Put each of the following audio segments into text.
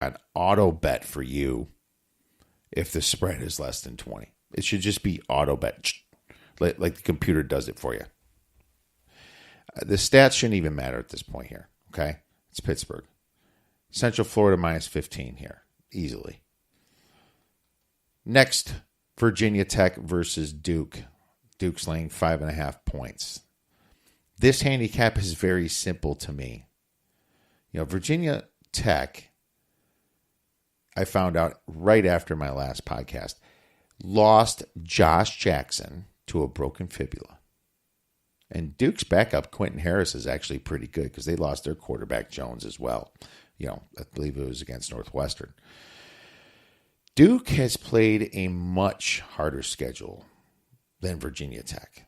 an auto bet for you if the spread is less than 20. It should just be auto bet, like the computer does it for you. The stats shouldn't even matter at this point here, okay? It's Pittsburgh. Central Florida minus 15 here, easily. Next, Virginia Tech versus Duke. Duke's laying 5.5 points. This handicap is very simple to me. Virginia Tech, I found out right after my last podcast, lost Josh Jackson to a broken fibula. And Duke's backup, Quentin Harris, is actually pretty good because they lost their quarterback, Jones, as well. I believe it was against Northwestern. Duke has played a much harder schedule than Virginia Tech.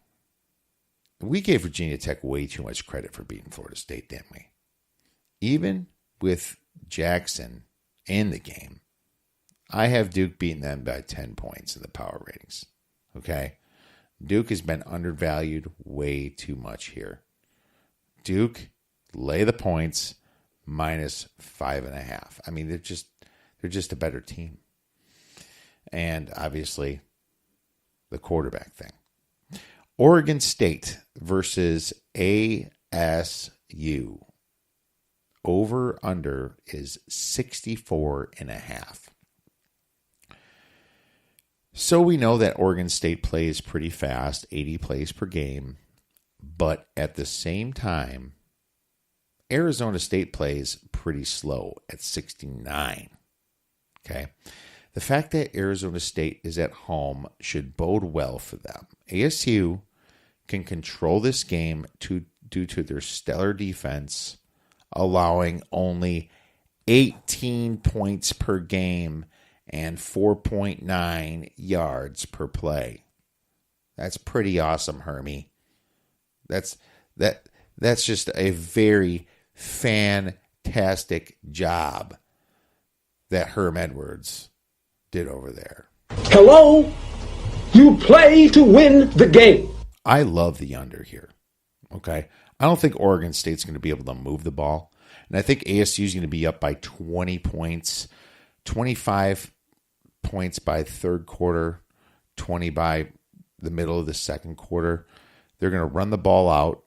We gave Virginia Tech way too much credit for beating Florida State, didn't we? Even with Jackson in the game, I have Duke beating them by 10 points in the power ratings. Okay? Duke has been undervalued way too much here. Duke, lay the points, minus 5.5. I mean, they're just a better team. And obviously, the quarterback thing. Oregon State versus ASU. Over under is 64.5. So we know that Oregon State plays pretty fast, 80 plays per game. But at the same time, Arizona State plays pretty slow at 69. Okay. The fact that Arizona State is at home should bode well for them. ASU can control this game due to their stellar defense, allowing only 18 points per game and 4.9 yards per play. That's pretty awesome, Hermie. That's just a very fantastic job that Herm Edwards did over there. Hello? You play to win the game. I love the under here. Okay? I don't think Oregon State's going to be able to move the ball. And I think ASU is going to be up by 20 points, 25 points by third quarter, 20 by the middle of the second quarter. They're going to run the ball out.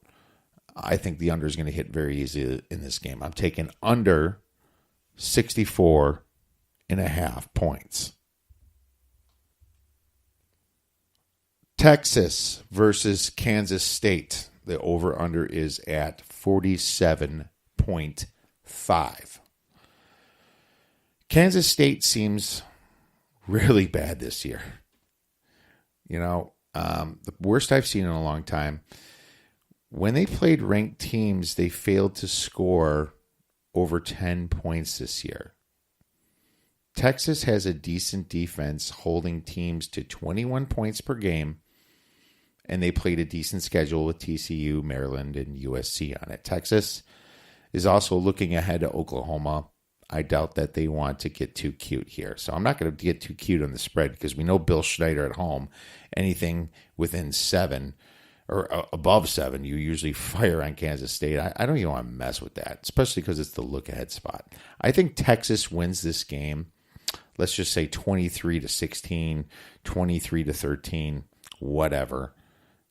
I think the under is going to hit very easy in this game. I'm taking under 64.5 points. Texas versus Kansas State. The over-under is at 47.5. Kansas State seems really bad this year. The worst I've seen in a long time. When they played ranked teams, they failed to score over 10 points this year. Texas has a decent defense, holding teams to 21 points per game, and they played a decent schedule with TCU, Maryland, and USC on it. Texas is also looking ahead to Oklahoma. I doubt that they want to get too cute here. So I'm not going to get too cute on the spread because we know Bill Schneider at home, anything within 7 or above 7, you usually fire on Kansas State. I don't even want to mess with that, especially because it's the look-ahead spot. I think Texas wins this game. Let's just say 23-16, 23-13, whatever.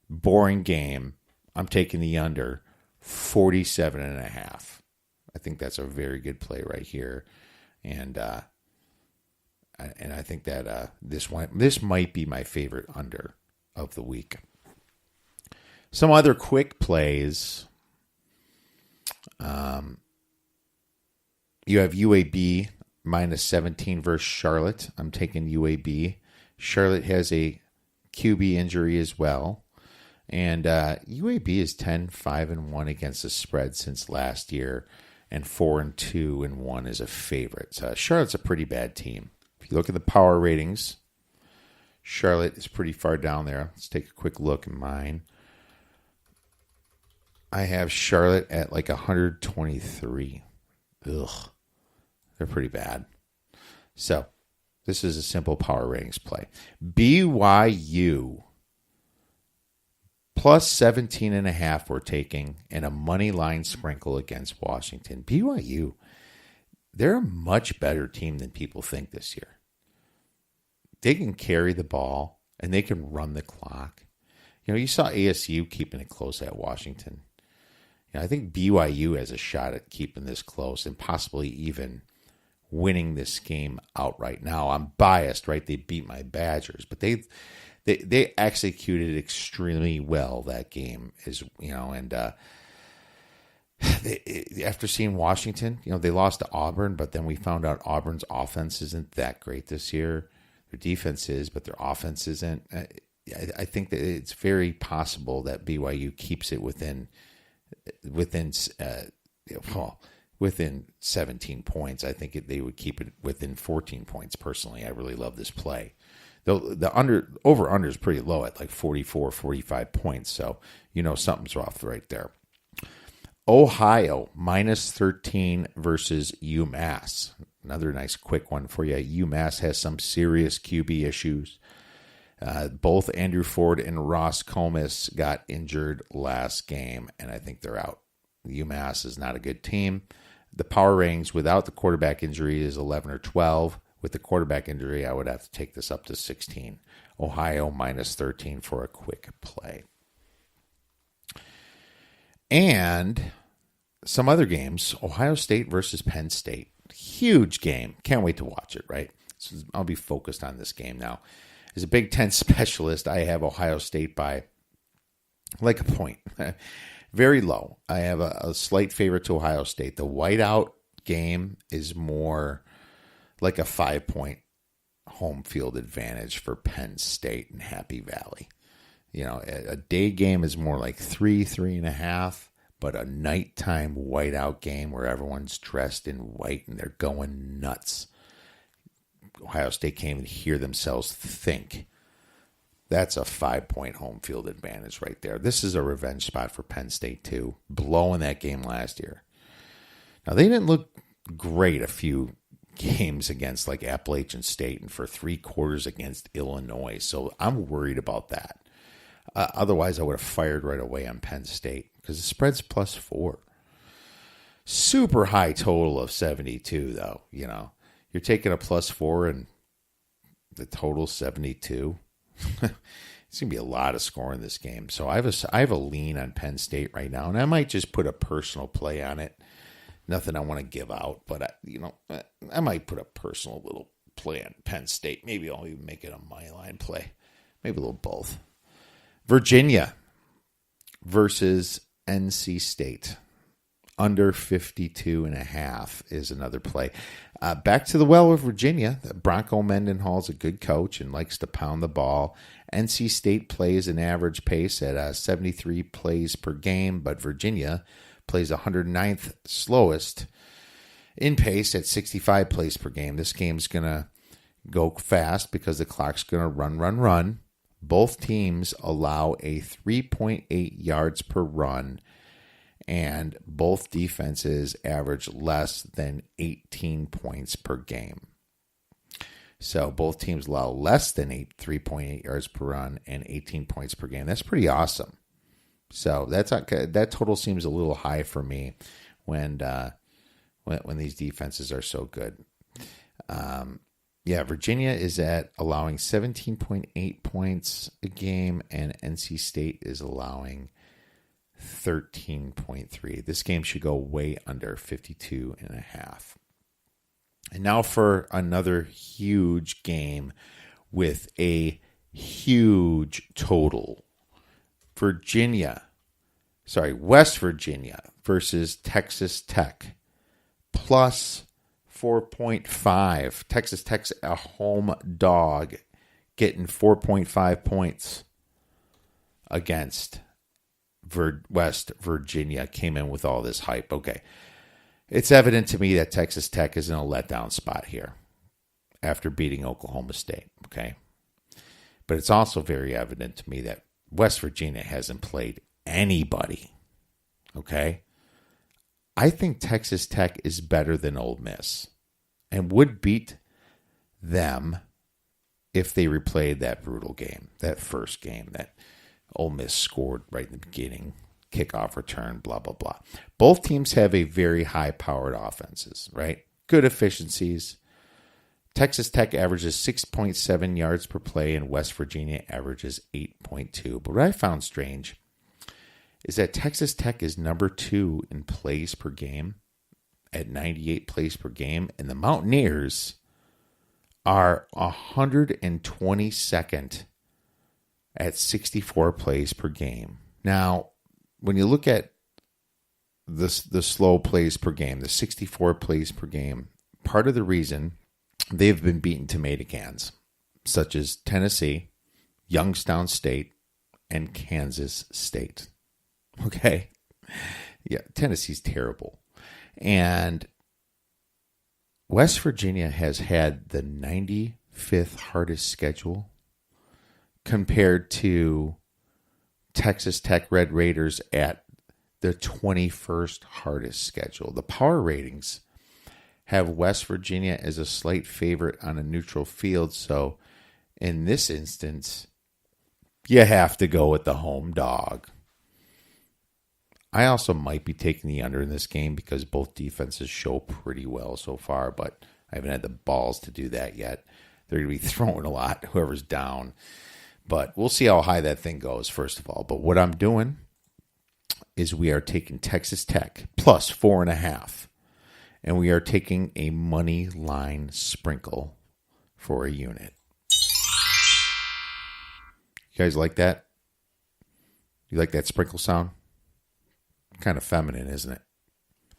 Boring game. I'm taking the under 47.5. I think that's a very good play right here. And I think that this might be my favorite under of the week. Some other quick plays. You have UAB minus 17 versus Charlotte. I'm taking UAB. Charlotte has a QB injury as well. And UAB is 10-5-1 against the spread since last year. And 4-2-1 is a favorite. So Charlotte's a pretty bad team. If you look at the power ratings, Charlotte is pretty far down there. Let's take a quick look at mine. I have Charlotte at like 123. Ugh. They're pretty bad. So, this is a simple power ratings play. BYU plus 17.5 we're taking, and a money line sprinkle against Washington. BYU, they're a much better team than people think this year. They can carry the ball and they can run the clock. You saw ASU keeping it close at Washington. I think BYU has a shot at keeping this close and possibly even winning this game outright. Now, I'm biased, right? They beat my Badgers, but they executed extremely well that game, after seeing Washington, they lost to Auburn, but then we found out Auburn's offense isn't that great this year. Their defense is, but their offense isn't. I think that it's very possible that BYU keeps it within 17 points. I think they would keep it within 14 points. Personally, I really love this play. The over-under is pretty low at like 44, 45 points. So, something's off right there. Ohio, -13 versus UMass. Another nice quick one for you. UMass has some serious QB issues. Both Andrew Ford and Ross Comas got injured last game, and I think they're out. UMass is not a good team. The power ratings without the quarterback injury is 11 or 12. With the quarterback injury, I would have to take this up to 16. Ohio -13 for a quick play. And some other games. Ohio State versus Penn State. Huge game. Can't wait to watch it, right? So I'll be focused on this game now. As a Big Ten specialist, I have Ohio State by like a point. Very low. I have a slight favorite to Ohio State. The whiteout game is more like a 5-point home field advantage for Penn State and Happy Valley. A day game is more like 3.5, but a nighttime whiteout game where everyone's dressed in white and they're going nuts. Ohio State can't even hear themselves think. That's a 5-point home field advantage right there. This is a revenge spot for Penn State, too, blowing that game last year. Now, they didn't look great a few games against like Appalachian State and for 3 quarters against Illinois, so I'm worried about that. Otherwise, I would have fired right away on Penn State because the spread's +4. Super high total of 72, though. You're taking a +4 and the total 72. It's going to be a lot of score in this game. So I have a lean on Penn State right now, and I might just put a personal play on it. Nothing I want to give out, but I might put a personal little play on Penn State. Maybe I'll even make it a moneyline play. Maybe a little both. Virginia versus NC State. Under 52.5 is another play. Back to the well with Virginia. Bronco Mendenhall's a good coach and likes to pound the ball. NC State plays an average pace at 73 plays per game, but Virginia plays 109th slowest in pace at 65 plays per game. This game's going to go fast because the clock's going to run. Both teams allow a 3.8 yards per run, and both defenses average less than 18 points per game. So both teams allow less than 3.8 yards per run and 18 points per game. That's pretty awesome. So that total seems a little high for me when these defenses are so good. Virginia is at allowing 17.8 points a game, and NC State is allowing 13.3. This game should go way under 52.5. And now for another huge game with a huge total. West Virginia versus Texas Tech. Plus 4.5. Texas Tech's a home dog, getting 4.5 points against West Virginia. Came in with all this hype. Okay. It's evident to me that Texas Tech is in a letdown spot here after beating Oklahoma State. Okay. But it's also very evident to me that West Virginia hasn't played anybody. Okay. I think Texas Tech is better than Ole Miss and would beat them if they replayed that brutal game, that first game that Ole Miss scored right in the beginning, kickoff return, blah, blah, blah. Both teams have a very high-powered offenses, right? good efficiencies. Texas Tech averages 6.7 yards per play, and West Virginia averages 8.2. But what I found strange is that Texas Tech is number 2 in plays per game at 98 plays per game, and the Mountaineers are 122nd at 64 plays per game. Now, when you look at the slow plays per game, the 64 plays per game, part of the reason they've been beaten tomato cans, such as Tennessee, Youngstown State, and Kansas State. Okay? Yeah, Tennessee's terrible. And West Virginia has had the 95th hardest schedule compared to Texas Tech Red Raiders at the 21st hardest schedule. The power ratings have West Virginia as a slight favorite on a neutral field. So in this instance, you have to go with the home dog. I also might be taking the under in this game because both defenses show pretty well so far, but I haven't had the balls to do that yet. They're going to be throwing a lot, whoever's down. But we'll see how high that thing goes, first of all. But what I'm doing is we are taking Texas Tech plus 4.5. And we are taking a money line sprinkle for a unit. You guys like that? You like that sprinkle sound? Kind of feminine, isn't it?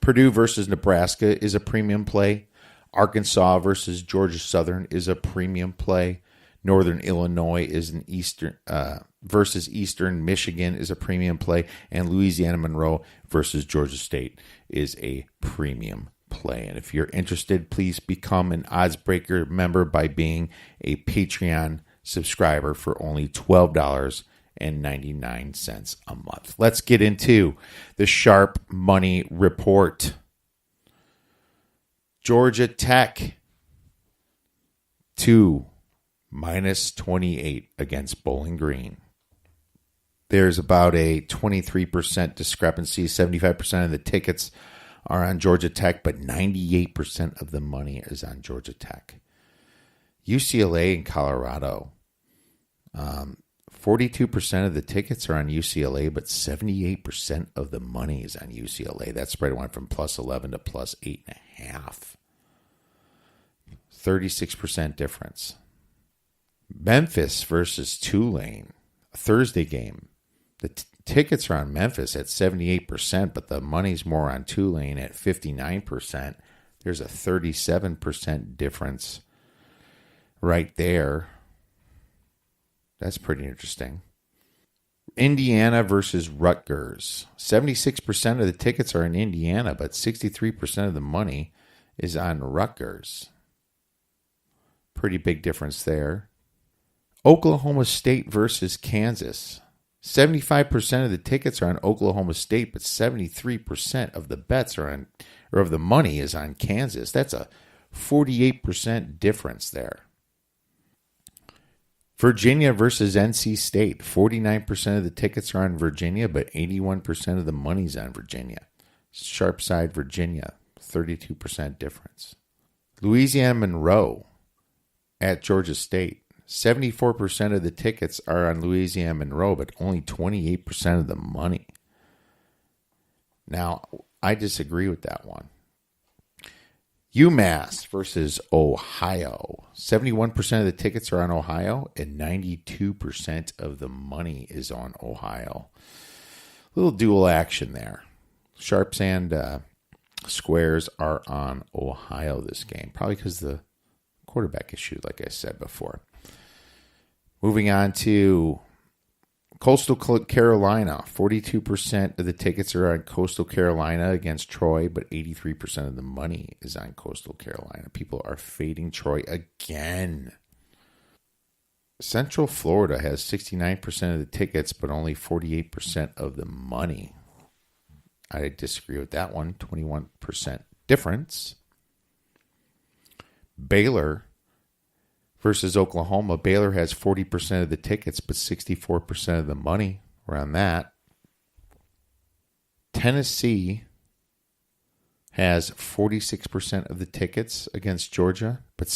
Purdue versus Nebraska is a premium play. Arkansas versus Georgia Southern is a premium play. Northern Illinois is an versus Eastern Michigan is a premium play. And Louisiana Monroe versus Georgia State is a premium play. And if you're interested, please become an Oddsbreaker member by being a Patreon subscriber for only $12.99 a month. Let's get into the Sharp Money Report. Georgia Tech 2 -28 against Bowling Green. There's about a 23% discrepancy. 75% of the tickets are on Georgia Tech, but 98% of the money is on Georgia Tech. UCLA and Colorado. 42% of the tickets are on UCLA, but 78% of the money is on UCLA. That spread went from plus 11 to plus 8.5. 36% difference. Memphis versus Tulane, a Thursday game. The tickets are on Memphis at 78%, but the money's more on Tulane at 59%. There's a 37% difference right there. That's pretty interesting. Indiana versus Rutgers. 76% of the tickets are in Indiana, but 63% of the money is on Rutgers. Pretty big difference there. Oklahoma State versus Kansas. 75% of the tickets are on Oklahoma State, but 73% of the bets are on, or of the money is on Kansas. That's a 48% difference there. Virginia versus NC State. 49% of the tickets are on Virginia, but 81% of the money's on Virginia. Sharp side Virginia, 32% difference. Louisiana Monroe at Georgia State. 74% of the tickets are on Louisiana Monroe, but only 28% of the money. Now, I disagree with that one. UMass versus Ohio. 71% of the tickets are on Ohio, and 92% of the money is on Ohio. Little dual action there. Sharps and squares are on Ohio this game, probably because the quarterback issue, like I said before. Moving on to Coastal Carolina. 42% of the tickets are on Coastal Carolina against Troy, but 83% of the money is on Coastal Carolina. People are fading Troy again. Central Florida has 69% of the tickets, but only 48% of the money. I disagree with that one. 21% difference. Baylor versus Oklahoma. Baylor has 40% of the tickets, but 64% of the money around that. Tennessee has 46% of the tickets against Georgia, but